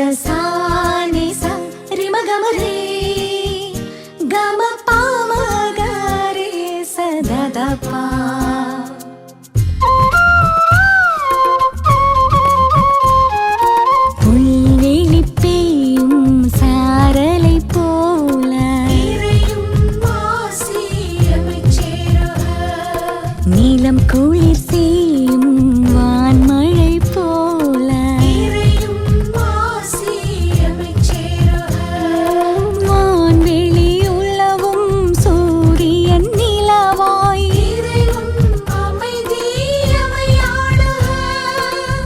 sa ni sa ri ma ga ma re ga ma pa ma ga re sa da da pa. புல்வெளி பெய்யும் சாரலை போல நீலம் குளிர் செய்யும் வான்மழை போல வான்வெளி உலவும் சூரியன் நிலவாய்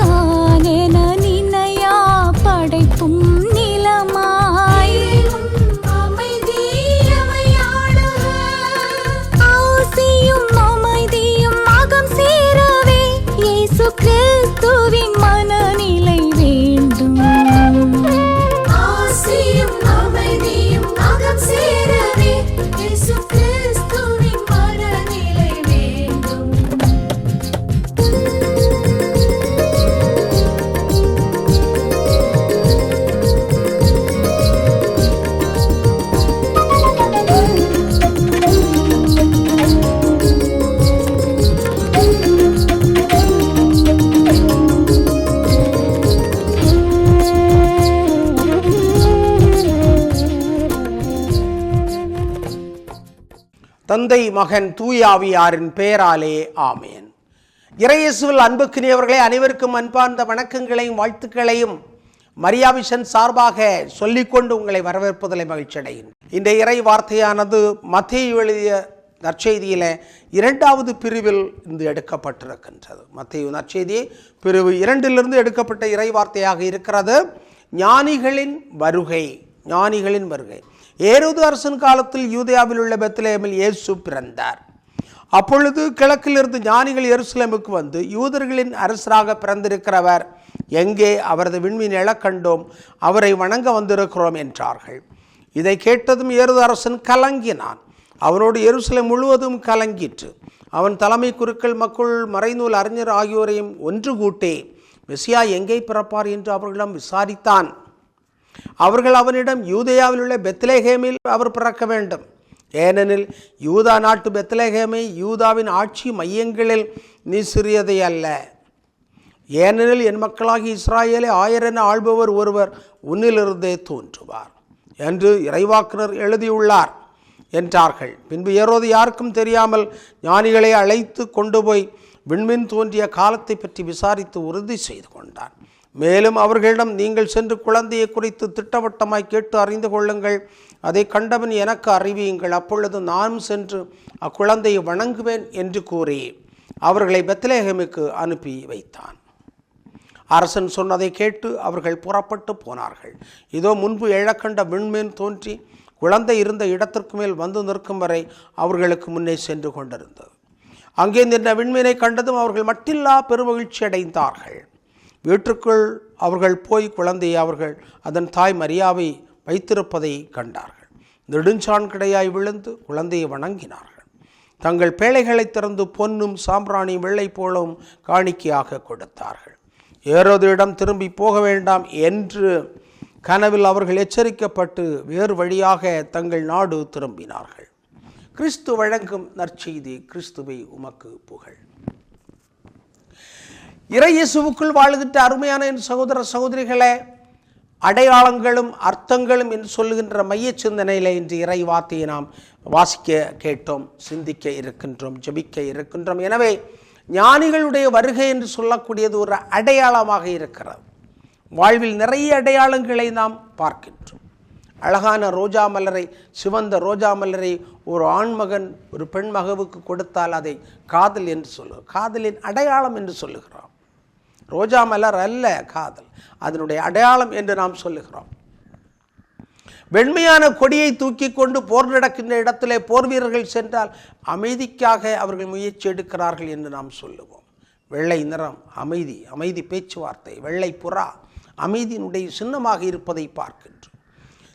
தானென நினையா படைப்பும் நிலமாய் ஆசியும் அமைதியும் அகம் சேரவே இயேசு கிறிஸ்துவின் மனநிலை வேண்டும். ஆசியும் அமைதியும் அகம் சேரவே இயேசு கிறிஸ்துவின் மனநிலை வேண்டும். தந்தை மகன் தூயாவியாரின் பெயராலே ஆமேன். இறையேசுவில் அன்புக்குரியவர்களே, அனைவருக்கும் அன்பார்ந்த வணக்கங்களையும் வாழ்த்துக்களையும் மரியா மிஷன் சார்பாக சொல்லிக்கொண்டு உங்களை வரவேற்பதில் மகிழ்ச்சி அடைகிறேன். இந்த இறை வார்த்தையானது மத்தேயு எழுதிய நற்செய்தியில 2வது பிரிவில் இருந்து எடுக்கப்பட்டிருக்கின்றது. மத்தேயு நற்செய்தி பிரிவு 2 எடுக்கப்பட்ட இறை வார்த்தையாக இருக்கிறது. ஞானிகளின் வருகை. ஞானிகளின் வருகை. ஏரோது அரசன் காலத்தில் யூதேயாவில் உள்ள பெத்லகேமில் இயேசு பிறந்தார். அப்பொழுது கிழக்கிலிருந்து ஞானிகள் எருசலேமுக்கு வந்து, யூதர்களின் அரசராக பிறந்திருக்கிறவர் எங்கே? அவரது விண்மீன் எழக் கண்டோம், அவரை வணங்க வந்திருக்கிறோம் என்றார்கள். இதை கேட்டதும் ஏரோது அரசன் கலங்கினான். அவனோடு எருசலேம் முழுவதும் கலங்கிற்று. அவன் தலைமை குருக்கள், மக்கள், மறைநூல் அறிஞர் ஆகியோரையும் ஒன்று கூட்டி மெசியா எங்கே பிறப்பார் என்று அவர்களிடம் விசாரித்தான். அவர்கள் அவனிடம், யூதேயாவில் உள்ள பெத்லகேமில் அவர் பிறக்க வேண்டும். ஏனெனில் யூதா நாட்டு பெத்லகேமை யூதாவின் ஆட்சி மையங்களில் நீ சிறியதை அல்ல. ஏனெனில் என் மக்களாகி இஸ்ராயேலை 1000 என ஆள்பவர் ஒருவர் உன்னிலிருந்தே தோன்றுவார் என்று இறைவாக்கினர் எழுதியுள்ளார் என்றார்கள். பின்பு ஏரோது யாருக்கும் தெரியாமல் ஞானிகளை அழைத்து கொண்டு போய் விண்மீன் தோன்றிய காலத்தை பற்றி விசாரித்து உறுதி செய்து கொண்டான். மேலும் அவர்களிடம், நீங்கள் சென்று குழந்தையை குறித்து திட்டவட்டமாய் கேட்டு அறிந்து கொள்ளுங்கள். அதை கண்டவன் எனக்கு அறிவியுங்கள். அப்பொழுது நானும் சென்று அக்குழந்தையை வணங்குவேன் என்று கூறி அவர்களை பெத்லகேமுக்கு அனுப்பி வைத்தான். அரசன் சொன்னதை கேட்டு அவர்கள் புறப்பட்டு போனார்கள். இதோ முன்பு எழக்கண்ட விண்மீன் தோன்றி குழந்தை இருந்த இடத்திற்கு மேல் வந்து நிற்கும் வரை அவர்களுக்கு முன்னே சென்று கொண்டிருந்தது. அங்கே நின்ற விண்மீனை கண்டதும் அவர்கள் மட்டில்லா பெருமகிழ்ச்சி அடைந்தார்கள். வீட்டுக்குள் அவர்கள் போய் குழந்தையை அவர்கள் அதன் தாய் மரியாவை வைத்திருப்பதை கண்டார்கள். நெடுஞ்சான் கிடையாய் விழுந்து குழந்தையை வணங்கினார்கள். தங்கள் பேழைகளை திறந்து பொன்னும் சாம்பிராணியும் வெள்ளை போலவும் காணிக்கையாக கொடுத்தார்கள். ஏரோதிடம் திரும்பி போக வேண்டாம் என்று கனவில் அவர்கள் எச்சரிக்கப்பட்டு வேறு வழியாக தங்கள் நாடு திரும்பினார்கள். கிறிஸ்து வழங்கும் நற்செய்தி. கிறிஸ்துவை உமக்கு புகழ். இறையேசுவுக்குள் வாழுகின்ற அருமையான என் சகோதர சகோதரிகளே, அடையாளங்களும் அர்த்தங்களும் என்று சொல்லுகின்ற மைய சிந்தனையில் இன்று இறை வார்த்தையை நாம் வாசிக்க கேட்டோம், சிந்திக்க இருக்கின்றோம், ஜெபிக்க இருக்கின்றோம். எனவே ஞானிகளுடைய வருகை என்று சொல்லக்கூடியது ஒரு அடையாளமாக இருக்கிறது. வாழ்வில் நிறைய அடையாளங்களை நாம் பார்க்கின்றோம். அழகான ரோஜா மலரை, சிவந்த ரோஜா மலரை ஒரு ஆண்மகன் ஒரு பெண் மகவுக்கு கொடுத்தால் அதை காதல் என்று சொல்லுகிறோம். காதலின் அடையாளம் என்று சொல்லுகிறோம். ரோஜா மலர் அல்ல காதல், அதனுடைய அடையாளம் என்று நாம் சொல்லுகிறோம். வெண்மையான கொடியை தூக்கி கொண்டு போர் நடக்கின்ற இடத்திலே போர் வீரர்கள் சென்றால் அமைதிக்காக அவர்கள் முயற்சி எடுக்கிறார்கள் என்று நாம் சொல்லுவோம். வெள்ளை நிறம் அமைதி, அமைதி பேச்சுவார்த்தை. வெள்ளை புறா அமைதியினுடைய சின்னமாக இருப்பதை பார்க்கின்றோம்.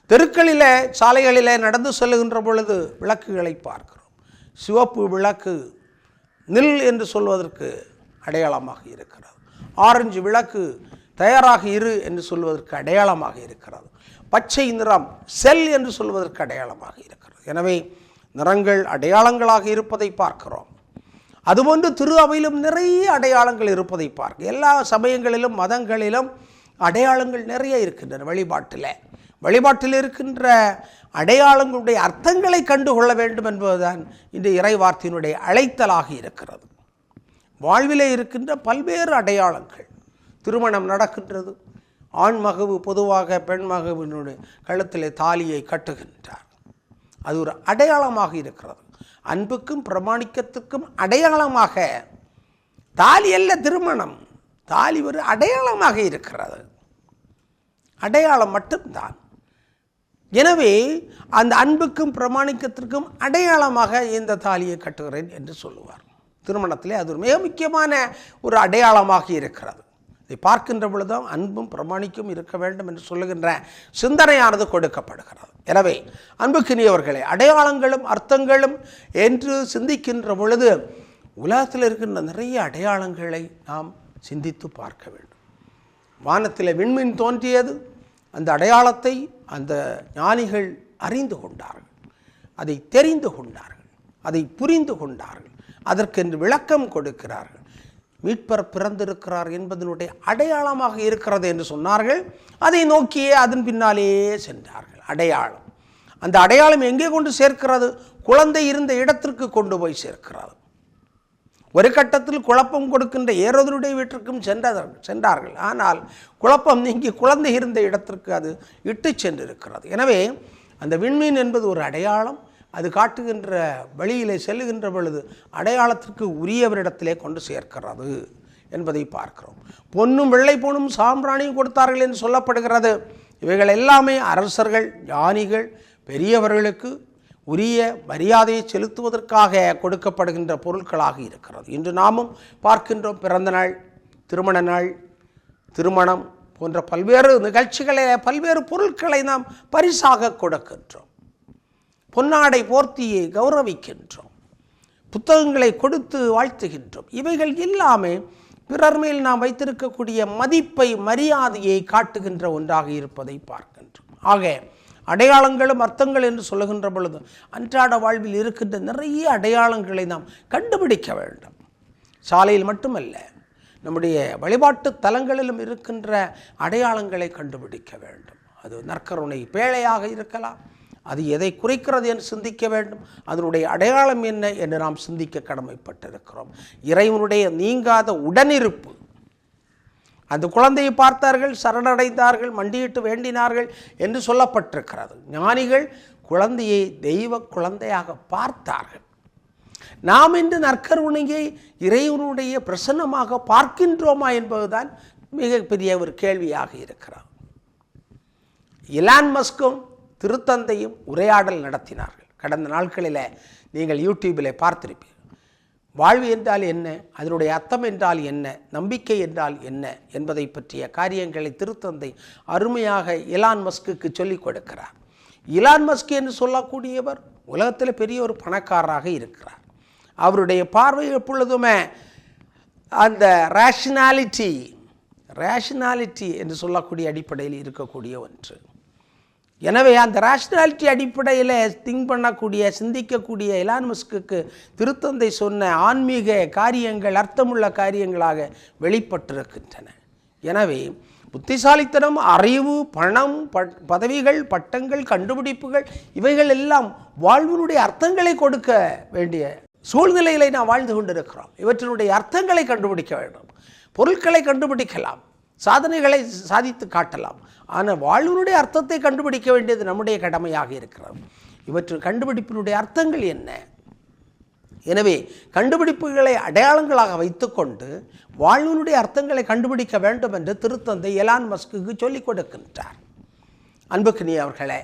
தெருக்களிலே சாலைகளிலே நடந்து செல்லுகின்ற பொழுது விளக்குகளை பார்க்கிறோம். சிவப்பு விளக்கு நில் என்று சொல்வதற்கு அடையாளமாக இருக்கிறது. ஆரஞ்சு விளக்கு தயாராக இரு என்று சொல்வதற்கு அடையாளமாக இருக்கிறது. பச்சை நிறம் செல் என்று சொல்வதற்கு அடையாளமாக இருக்கிறது. எனவே நிறங்கள் அடையாளங்களாக இருப்பதை பார்க்கிறோம். அதுபோன்று திரு அவையிலும் நிறைய அடையாளங்கள் இருப்பதை பார்க்க எல்லா சமயங்களிலும் மதங்களிலும் அடையாளங்கள் நிறைய இருக்கின்றன. வழிபாட்டில் இருக்கின்ற அடையாளங்களுடைய அர்த்தங்களை கண்டுகொள்ள வேண்டும் என்பதுதான் இந்த இறைவார்த்தையினுடைய அழைத்தலாக இருக்கிறது. வாழ்விலே இருக்கின்ற பல்வேறு அடையாளங்கள். திருமணம் நடக்கின்றது, ஆண் மகவு பொதுவாக பெண் மகவினுடைய கழுத்திலே தாலியை கட்டுகின்றார். அது ஒரு அடையாளமாக இருக்கிறது. அன்புக்கும் பிரமாணிக்கத்துக்கும் அடையாளமாக தாலி அல்ல திருமணம், தாலி ஒரு அடையாளமாக இருக்கிறது, அடையாளம் மட்டும்தான். எனவே அந்த அன்புக்கும் பிரமாணிக்கத்திற்கும் அடையாளமாக இந்த தாலியை கட்டுகிறேன் என்று சொல்லுவார். திருமணத்திலே அது ஒரு மிக முக்கியமான ஒரு அடையாளமாக இருக்கிறது. இதை பார்க்கின்ற பொழுதும் அன்பும் பிரமாணிக்கும் இருக்க வேண்டும் என்று சொல்லுகின்ற சிந்தனையானது கொடுக்கப்படுகிறது. எனவே அன்புக்கினியவர்களே, அடையாளங்களும் அர்த்தங்களும் என்று சிந்திக்கின்ற பொழுது உலகத்தில் இருக்கின்ற நிறைய அடையாளங்களை நாம் சிந்தித்து பார்க்க வேண்டும். வானத்தில் விண்மீன் தோன்றியது, அந்த அடையாளத்தை அந்த ஞானிகள் அறிந்து கொண்டார்கள், அதை தெரிந்து கொண்டார்கள், அதை புரிந்து கொண்டார்கள், அதற்கென்று விளக்கம் கொடுக்கிறார்கள். மீட்பர் பிறந்திருக்கிறார் என்பதனுடைய அடையாளமாக இருக்கிறது என்று சொன்னார்கள். அதை நோக்கியே அதன் பின்னாலேயே சென்றார்கள். அடையாளம், அந்த அடையாளம் எங்கே கொண்டு சேர்க்கிறது? குழந்தை இருந்த இடத்திற்கு கொண்டு போய் சேர்க்கிறது. ஒரு கட்டத்தில் குழப்பம் கொடுக்கின்ற ஏரோதனுடைய வீட்டிற்கும் சென்றார்கள். ஆனால் குழப்பம் நீங்கி குழந்தை இருந்த இடத்திற்கு அது இட்டு சென்றிருக்கிறது. எனவே அந்த விண்மீன் என்பது ஒரு அடையாளம். அது காட்டுகின்ற வழியிலே செல்லுகின்ற பொழுது அடையாளத்திற்கு உரியவரிடத்திலே கொண்டு சேர்க்கிறது என்பதை பார்க்கிறோம். பொன்னும் வெள்ளை பொன்னும் சாம்பிராணியும் கொடுத்தார்கள் என்று சொல்லப்படுகிறது. இவைகள் எல்லாமே அரசர்கள், ஞானிகள், பெரியவர்களுக்கு உரிய மரியாதையை செலுத்துவதற்காக கொடுக்கப்படுகின்ற பொருட்களாக இருக்கிறது. இன்று நாமும் பார்க்கின்றோம். பிறந்த நாள், திருமண நாள், திருமணம் போன்ற பல்வேறு நிகழ்ச்சிகளில் பல்வேறு பொருட்களை நாம் பரிசாக கொடுக்கின்றோம். பொன்னாடை போர்த்தியை கௌரவிக்கின்றோம், புத்தகங்களை கொடுத்து வாழ்த்துகின்றோம். இவைகள் எல்லாமே பிறர் மேல் நாம் வைத்திருக்கக்கூடிய மதிப்பை, மரியாதையை காட்டுகின்ற ஒன்றாக இருப்பதை பார்க்கின்றோம். ஆக அடையாளங்களும் அர்த்தங்கள் என்று சொல்லுகின்ற பொழுது அன்றாட வாழ்வில் இருக்கின்ற நிறைய அடையாளங்களை நாம் கண்டுபிடிக்க வேண்டும். சாலையில் மட்டுமல்ல, நம்முடைய வழிபாட்டு தலங்களிலும் இருக்கின்ற அடையாளங்களை கண்டுபிடிக்க வேண்டும். அது நற்கருணை பேழையாக இருக்கலாம், அது எதை குறிக்கிறது என்று சிந்திக்க வேண்டும். அதனுடைய அடையாளம் என்ன என்று நாம் சிந்திக்க கடமைப்பட்டிருக்கிறோம். இறைவனுடைய நீங்காத உடனிருப்பு. அந்த குழந்தையை பார்த்தார்கள், சரணடைந்தார்கள், மண்டியிட்டு வேண்டினார்கள் என்று சொல்லப்பட்டிருக்கிறது. ஞானிகள் குழந்தையை தெய்வ குழந்தையாக பார்த்தார்கள். நாம் இன்று நற்கருணையை இறைவனுடைய பிரசன்னமாக பார்க்கின்றோமா என்பதுதான் மிகப்பெரிய ஒரு கேள்வியாக இருக்கிறது. எலான் மஸ்கும் திருத்தந்தையும் உரையாடல் நடத்தினார்கள். கடந்த நாட்களில் நீங்கள் யூடியூபில் பார்த்திருப்பீர்கள். வாழ்வு என்றால் என்ன, அதனுடைய அர்த்தம் என்றால் என்ன, நம்பிக்கை என்றால் என்ன என்பதை பற்றிய காரியங்களை திருத்தந்தை அருமையாக எலான் மஸ்குக்கு சொல்லிக் கொடுக்கிறார். எலான் மஸ்க் என்று சொல்லக்கூடியவர் உலகத்தில் பெரிய ஒரு பணக்காரராக இருக்கிறார். அவருடைய பார்வை எப்பொழுதுமே அந்த ரேஷனாலிட்டி என்று சொல்லக்கூடிய அடிப்படையில் இருக்கக்கூடிய ஒன்று. எனவே அந்த ரேஷனாலிட்டி அடிப்படையில் திங்க் பண்ணக்கூடிய, சிந்திக்கக்கூடிய எலான் மஸ்குக்கு திருத்தந்தை சொன்ன ஆன்மீக காரியங்கள் அர்த்தமுள்ள காரியங்களாக வெளிப்பட்டிருக்கின்றன. எனவே புத்திசாலித்தனம், அறிவு, பணம், பதவிகள், பட்டங்கள், கண்டுபிடிப்புகள் இவைகள் எல்லாம் வாழ்வினுடைய அர்த்தங்களை கொடுக்க வேண்டிய சூழ்நிலைகளை நாம் வாழ்ந்து கொண்டிருக்கிறோம். இவற்றினுடைய அர்த்தங்களை கண்டுபிடிக்க வேண்டும். பொருட்களை கண்டுபிடிக்கலாம், சாதனைகளை சாதித்து காட்டலாம். ஆனால் வாழ்வினுடைய அர்த்தத்தை கண்டுபிடிக்க வேண்டியது நம்முடைய கடமையாக இருக்கிறது. இவற்றின் கண்டுபிடிப்பினுடைய அர்த்தங்கள் என்ன? எனவே கண்டுபிடிப்புகளை அடையாளங்களாக வைத்துக்கொண்டு வாழ்வினுடைய அர்த்தங்களை கண்டுபிடிக்க வேண்டும் என்று திருத்தந்தை எலான் மஸ்குக்கு சொல்லிக் கொடுக்கின்றார். அன்புக்கினியவர்களே,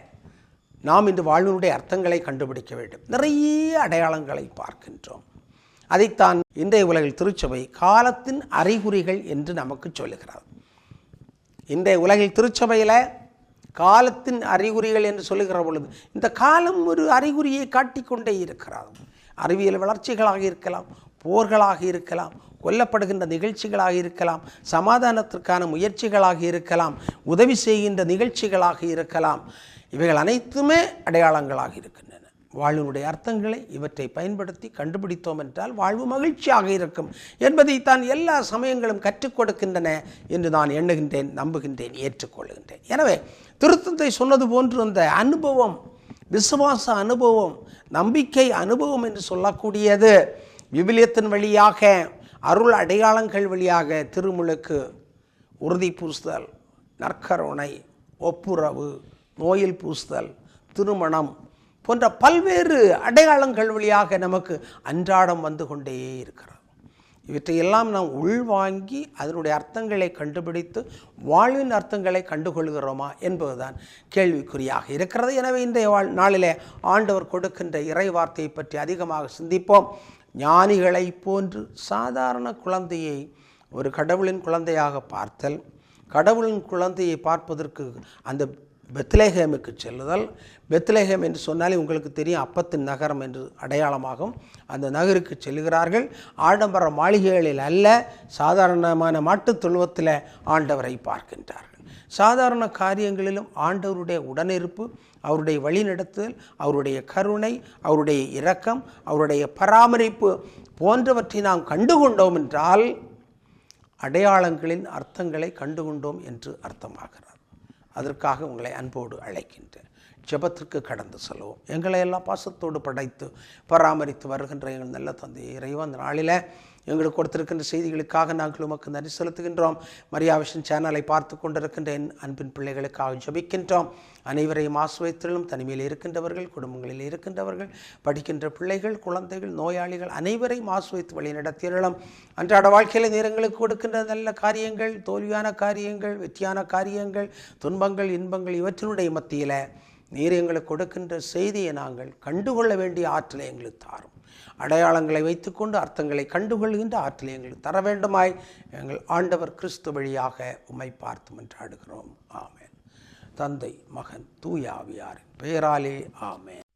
நாம் இன்று வாழ்வினுடைய அர்த்தங்களை கண்டுபிடிக்க வேண்டும். நிறைய அடையாளங்களை பார்க்கின்றோம். அதைத்தான் இன்றைய உலகில் திருச்சபை காலத்தின் அறிகுறிகள் என்று நமக்கு சொல்லுகிறது. இன்றைய உலகில் திருச்சபையில் காலத்தின் அறிகுறிகள் என்று சொல்லுகிற பொழுது இந்த காலம் ஒரு அறிகுறியை காட்டிக்கொண்டே இருக்கிறது. அறிவியல் வளர்ச்சிகளாக இருக்கலாம், போர்களாக இருக்கலாம், கொல்லப்படுகின்ற நிகழ்ச்சிகளாக இருக்கலாம், சமாதானத்திற்கான முயற்சிகளாக இருக்கலாம், உதவி செய்கின்ற நிகழ்ச்சிகளாக இருக்கலாம். இவைகள் அனைத்துமே அடையாளங்களாக இருக்கின்றன. வாழ்வினுடைய அர்த்தங்களை இவற்றை பயன்படுத்தி கண்டுபிடித்தோம் என்றால் வாழ்வு மகிழ்ச்சியாக இருக்கும் என்பதைத்தான் எல்லா சமயங்களும் கற்றுக் கொடுக்கின்றன என்று நான் எண்ணுகின்றேன், நம்புகின்றேன், ஏற்றுக்கொள்கின்றேன். எனவே திருத்தந்தை சொன்னது போன்று அந்த அனுபவம், விசுவாச அனுபவம், நம்பிக்கை அனுபவம் என்று சொல்லக்கூடியது விவிலியத்தின் வழியாக, அருள் அடையாளங்கள் வழியாக திருமுழுக்கு, உறுதி பூசுதல், நற்கருணை, ஒப்புரவு, நோயில் பூசுதல், திருமணம் போன்ற பல்வேறு அடையாளங்கள் வழியாக நமக்கு அன்றாடம் வந்து கொண்டே இருக்கிறது. இவற்றையெல்லாம் நாம் உள்வாங்கி அதனுடைய அர்த்தங்களை கண்டுபிடித்து வாழ்வின் அர்த்தங்களை கண்டுகொள்கிறோமா என்பதுதான் கேள்விக்குறியாக இருக்கிறது. எனவே இன்றைய நாளிலே ஆண்டவர் கொடுக்கின்ற இறை வார்த்தையை பற்றி அதிகமாக சிந்திப்போம். ஞானிகளை போன்று சாதாரண குழந்தையை ஒரு கடவுளின் குழந்தையாக பார்த்தல், கடவுளின் குழந்தையை பார்ப்பதற்கு அந்த பெத்லெகேமுக்கு செல்லுதல். பெத்லெகேம் என்று சொன்னாலே உங்களுக்கு தெரியும், அப்பத்தின் நகரம் என்று அடையாளமாகும். அந்த நகருக்கு செல்கிறார்கள். ஆடம்பர மாளிகைகளில் அல்ல, சாதாரணமான மாட்டுத் தொழுவத்தில் ஆண்டவரை பார்க்கின்றார்கள். சாதாரண காரியங்களிலும் ஆண்டவருடைய உடனிருப்பு, அவருடைய வழிநடத்துதல், அவருடைய கருணை, அவருடைய இரக்கம், அவருடைய பராமரிப்பு போன்றவற்றை நாம் கண்டுகொண்டோம் என்றால் அடையாளங்களின் அர்த்தங்களை கண்டுகொண்டோம் என்று அர்த்தமாகிறது. அதற்காக உங்களை அன்போடு அழைக்கின்றேன். ஜெபத்திற்கு கடந்து செல்வோம். எங்களை எல்லாம் பாசத்தோடு படைத்து பராமரித்து வருகின்ற எங்கள் நல்ல தந்தை இறைவன், அந்த நாளில் எங்களுக்கு கொடுத்திருக்கின்ற செய்திகளுக்காக நாங்கள் உமக்கு நன்றி செலுத்துகின்றோம். மரியா விஷன் சேனலை பார்த்து கொண்டிருக்கின்ற என் அன்பின் பிள்ளைகளுக்காக ஜெபிக்கின்றோம். அனைவரையும் ஆசுவைத்திலும், தனிமையில் இருக்கின்றவர்கள், குடும்பங்களில் இருக்கின்றவர்கள், படிக்கின்ற பிள்ளைகள், குழந்தைகள், நோயாளிகள் அனைவரையும் ஆசுவைத்து வழி நடத்தியறலாம். அன்றாட வாழ்க்கையில் நேரங்களுக்கு கொடுக்கின்ற நல்ல காரியங்கள், தோல்வியான காரியங்கள், வெற்றியான காரியங்கள், துன்பங்கள், இன்பங்கள் இவற்றினுடைய மத்தியில் நீர் எங்களுக்கு கொடுக்கின்ற செய்தியை நாங்கள் கண்டுகொள்ள வேண்டிய ஆற்றலை எங்களுக்கு தாரும். அடையாளங்களை வைத்துக்கொண்டு அர்த்தங்களை கண்டுகொள்கின்ற ஆற்றலை எங்களுக்கு தர வேண்டுமாய் எங்கள் ஆண்டவர் கிறிஸ்து வழியாக உம்மை பார்த்து மன்றாடுகிறோம். ஆமென். தந்தை, மகன், தூய ஆவியாரின் பெயராலே ஆமென்.